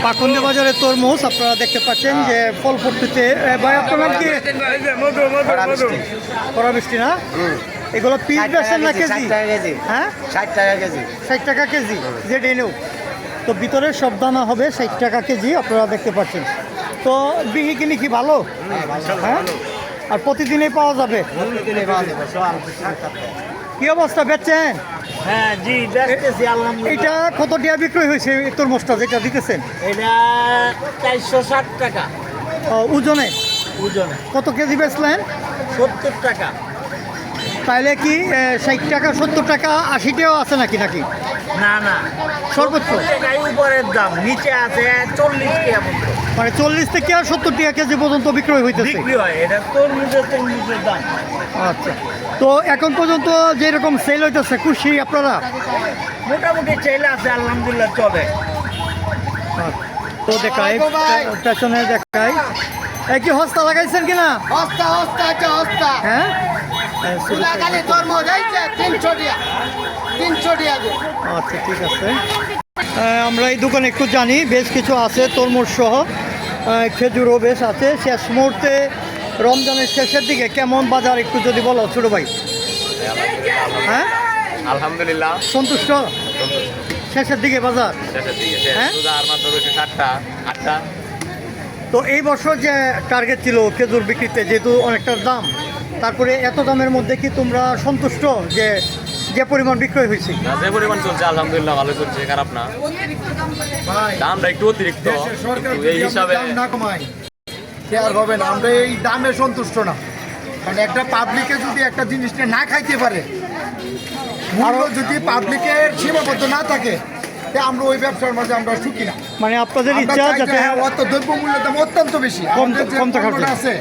পাকুন্দি বাজারে তরমুজ আপনারা দেখতে পাচ্ছেন যে ফল ফুটতেছে। ভাই আপনার নাম কি? কড়া বৃষ্টি না? এগুলো পিস বেচছেন না কেজি? হ্যাঁ 60 টাকা কেজি। 60 টাকা কেজি যেটা এনেও। তো ভিতরে সব দানা হবে 60 টাকা কেজি আপনারা দেখতে পাচ্ছেন। তো বিহি কিনি কি ভালো? হ্যাঁ, আর প্রতিদিনই পাওয়া যাবে? কি অবস্থা বেচছেন? হ্যাঁ জি দেখতেছি আলহামদুলিল্লাহ। এটা কত টাকা বিক্রি হয়েছে তরমুজটা যেটা দিতেছেন? এটা 460 টাকা ওজনে ওজনে। কত কেজি বেচলেন? 70 টাকা। তাইলে কি 60 টাকা 70 টাকা 80 টাকাও আছে নাকি নাকি না না, সর্বোচ্চ? টাকাই উপরের দাম, নিচে আছে 40 টাকা পর্যন্ত মানে 40 থেকে 70 টাকা কেজি পর্যন্ত বিক্রয় হইতেছে। বিক্রি হয়। এটা তরমুজের দাম। আচ্ছা, তো এখন পর্যন্ত যেরকম সেল হইতেছে খুশি আপনারা? মোটামুটি চাইলে আছে আলহামদুলিল্লাহ, চলে। তো দেখাই পেছনে দেখাই কি হস্তা লাগাইছেন কিনা? হস্তা হস্তা আছে হস্তা। হ্যাঁ খালি তরমুজ এইছে 300 টাকা 300 টাকা গো। আচ্ছা ঠিক আছে। আমরা এই দোকানে একটু জানি বেশ কিছু আছে তরমুজ সহ, খেজুরও বেশ আছে। শেষ মুহূর্তে রমজানের শেষের দিকে কেমন বাজার একটু যদি বলো ছোট ভাই। হ্যাঁ আলহামদুলিল্লাহ সন্তুষ্ট? শেষের দিকে বাজার? শেষের দিকে হ্যাঁ? আর মাত্র রয়েছে 7টা 8টা। তো এই বছর যে টার্গেট ছিল খেজুর বিক্রিতে, যেহেতু অনেকটা দাম, তারপরে এত দামের মধ্যে কি তোমরা সন্তুষ্ট যে যে পরিমাণ বিক্রয় হয়েছে? না, যে পরিমাণ চলছে আলহামদুলিল্লাহ ভালো চলছে, খারাপ না। দামটা একটু অতিরিক্ত, কিন্তু এই হিসাবে না কমাই কে আর হবে না। আমরা এই দামে সন্তুষ্ট না। মানে একটা পাবলিকে যদি একটা জিনিসটা না খাইতে পারে, মূল্য যদি পাবলিকের সীমাবদ্ধ না থাকে, তে আমরা ওই ব্যবসার মাঝে আমরা সুখী না। মানে আপনাদের আমরা ইচ্ছা চাই যে যাতে হ্যাঁ, অত দ্রব্য মূল্যের দাম অত্যন্ত বেশি। আমাদের যে কম থাকার পণ্যটা জন্য। আছে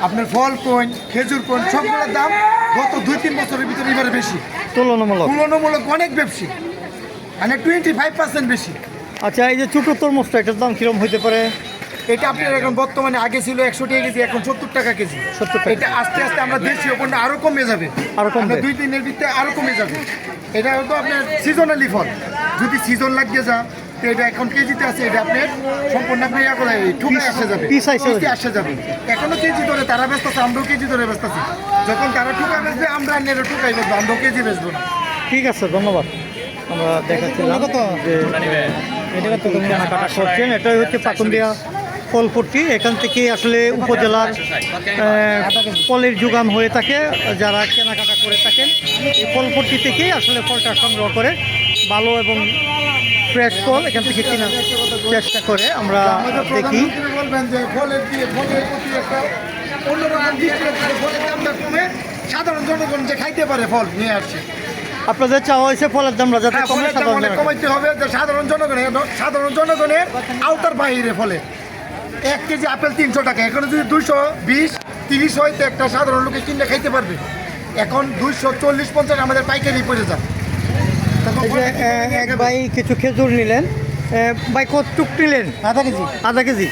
আপনার ফল পয়েন্ট, খেজুর পয়েন্ট, সবগুলোর দাম গত 2-3 বছরের ভিতরে এবারে বেশি, তুলনামূলক। তুলনামূলক অনেক বেশি, মানে 25% বেশি। আচ্ছা, এই যে ছোটো তরমুজটা এটার দাম কিরকম হইতে পারে? এটা আপনার এখন বর্তমানে আগে ছিল 100 টাকা কেজি, এখন 70 টাকা কেজি। 70 টাকা। এটা আস্তে আস্তে আমরা দেশীয় পণ্য আরো কমে যাবে, আরো কমবে। 2-3 ভিতরে আরো কমে যাবে। এটা হয়তো আপনার সিজনালি ফল, যদি সিজন লাগিয়ে যা তো এটা এখন কেজিতে আছে, এটা আপনার সম্পূর্ণ আপনি ইয়া করে ঠুকে আসে যাবে, পিস হিসেবে। পিসে আসে যাবে। এখনো কেজি ধরে তারা ব্যস্ত আছে, আমরাও কেজি ধরে ব্যস্ত আছি। যখন তারা ঠুকা বেচবে আমরা নেড়ে ঠুকাই বেচবো, আমরাও কেজি বেচবো না। ঠিক আছে, ধন্যবাদ। আমরা দেখাচ্ছিলাম যে এটা তো কেনাকাটা করছেন। এটাই হচ্ছে পাকুন্দিয়া ফলপট্টি। এখান থেকে আসলে উপজেলার ফলের যোগান হয়ে থাকে। যারা কেনাকাটা করে থাকেন এই ফলপট্টি থেকেই আসলে ফলটা সংগ্রহ করে ভালো এবং ফ্রেশ ফল এখান থেকে কেনার চেষ্টা করে। আমরা দেখি বলবেন যে ফলের প্রতি একটা অন্যরকম দৃষ্টি রাখতে, ফলের দামটা কমে সাধারণ জনগণ যে খাইতে পারে ফল নিয়ে আসছে। আপনাদের চাওয়া হয়েছে ফলের দামটা যাতে কমে, ফলের দাম সাধারণ অনেক জনগণ। কমাইতে হবে, যে সাধারণ জনগণের আওতার বাইরে। ফলে 1 কেজি আপেল 300 টাকা, এখন যদি 220-30 হয় তো একটা সাধারণ লোকে কিনে খাইতে পারবে। এখন 240-50 আমাদের পাইকারি পড়ে যায়। এই যে এক ভাই কিছু খেজুর নিলেন। ভাই কতটুক নিলেন? আধা কেজি। আধা কেজি।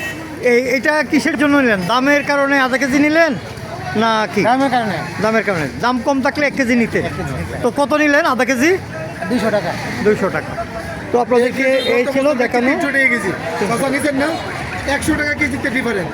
এটা কিসের জন্য নিলেন? দামের কারণে আধা কেজি নিলেন না কি? দামের কারণে। দামের কারণে। দাম কম থাকলে 1 কেজি নিতে। তো কত নিলেন আধা কেজি? 200 টাকা। 200 টাকা। তো আপনাদেরকে এই ছিল দেখানো। 300 টাকা কেজি। কথা নিচ্ছেন না, 100 টাকা কেজিতে ডিফারেন্স।